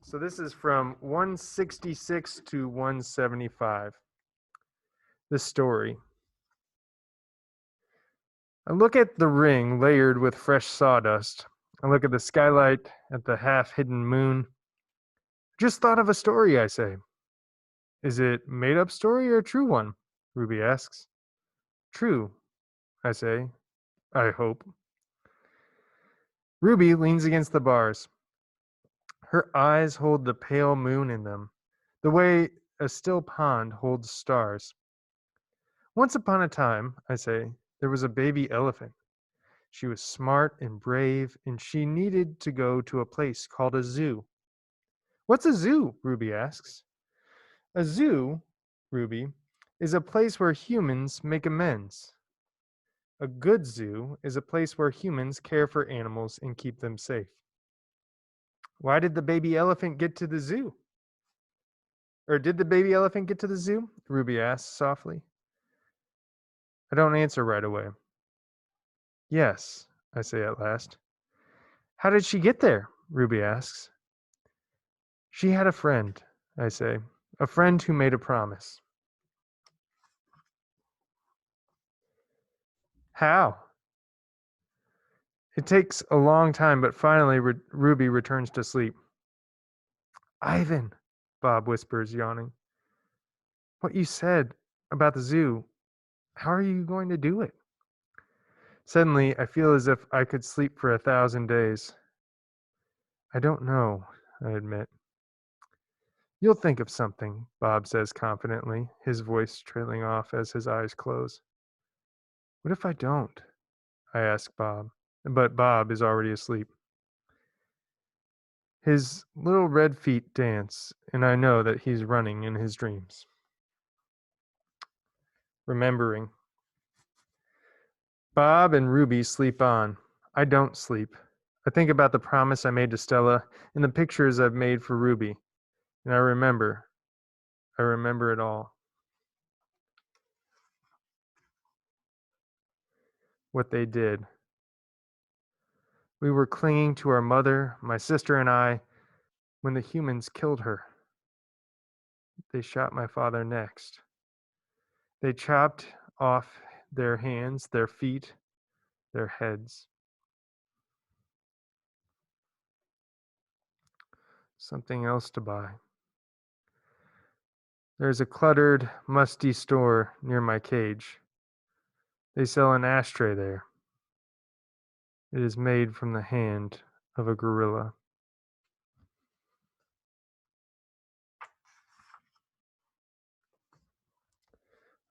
So this is from 166 to 175. The story. I look at the ring layered with fresh sawdust. I look at the skylight, at the half-hidden moon. Just thought of a story, I say. Is it made-up story or a true one? Ruby asks. True, I say. I hope. Ruby leans against the bars. Her eyes hold the pale moon in them, the way a still pond holds stars. Once upon a time, I say, there was a baby elephant. She was smart and brave, and she needed to go to a place called a zoo. What's a zoo? Ruby asks. A zoo, Ruby, is a place where humans make amends. A good zoo is a place where humans care for animals and keep them safe. Why did the baby elephant get to the zoo? Or did the baby elephant get to the zoo? Ruby asks softly. I don't answer right away. Yes, I say at last. How did she get there? Ruby asks. She had a friend, I say, a friend who made a promise. How? It takes a long time, but finally Ruby returns to sleep. Ivan, Bob whispers, yawning. What you said about the zoo, how are you going to do it? Suddenly, I feel as if I could sleep for 1,000 days. I don't know, I admit. You'll think of something, Bob says confidently, his voice trailing off as his eyes close. What if I don't? I ask Bob, but Bob is already asleep. His little red feet dance, and I know that he's running in his dreams. Remembering. Bob and Ruby sleep on. I don't sleep. I think about the promise I made to Stella and the pictures I've made for Ruby, and I remember. I remember it all. What they did. We were clinging to our mother, my sister and I, when the humans killed her. They shot my father next. They chopped off their hands, their feet, their heads. Something else to buy. There's a cluttered, musty store near my cage. They sell an ashtray there. It is made from the hand of a gorilla.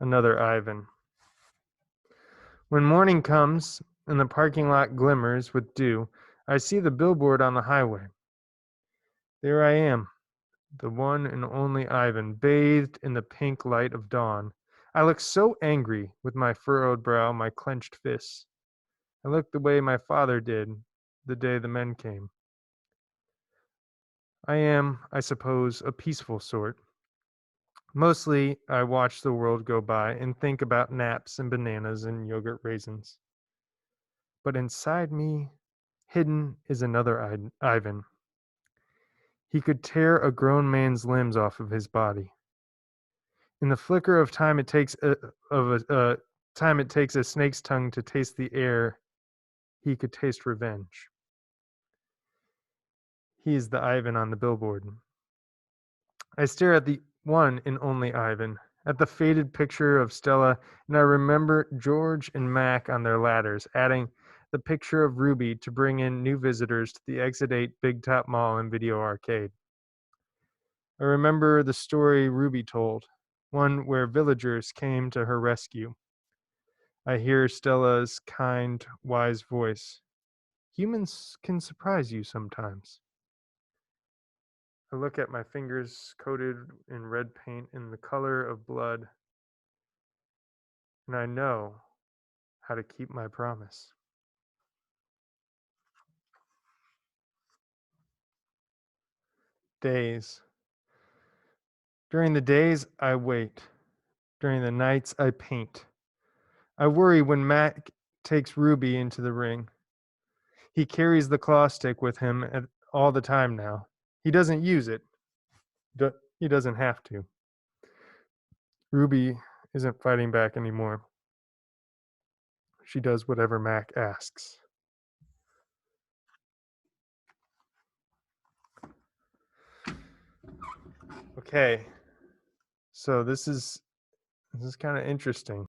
Another Ivan. When morning comes and the parking lot glimmers with dew, I see the billboard on the highway. There I am, the one and only Ivan, bathed in the pink light of dawn. I look so angry with my furrowed brow, my clenched fists. I look the way my father did the day the men came. I am, I suppose, a peaceful sort. Mostly, I watch the world go by and think about naps and bananas and yogurt raisins. But inside me, hidden, is another Ivan. He could tear a grown man's limbs off of his body. In the flicker of time it takes a snake's tongue to taste the air, he could taste revenge. He is the Ivan on the billboard. I stare at the one and only Ivan, at the faded picture of Stella, and I remember George and Mac on their ladders, adding the picture of Ruby to bring in new visitors to the Exit 8 Big Top Mall and Video Arcade. I remember the story Ruby told, one where villagers came to her rescue. I hear Stella's kind, wise voice. Humans can surprise you sometimes. I look at my fingers coated in red paint in the color of blood, and I know how to keep my promise. Days. During the days, I wait. During the nights, I paint. I worry when Mac takes Ruby into the ring. He carries the claw stick with him all the time now. He doesn't use it. He doesn't have to. Ruby isn't fighting back anymore. She does whatever Mac asks. Okay. So this is kind of interesting.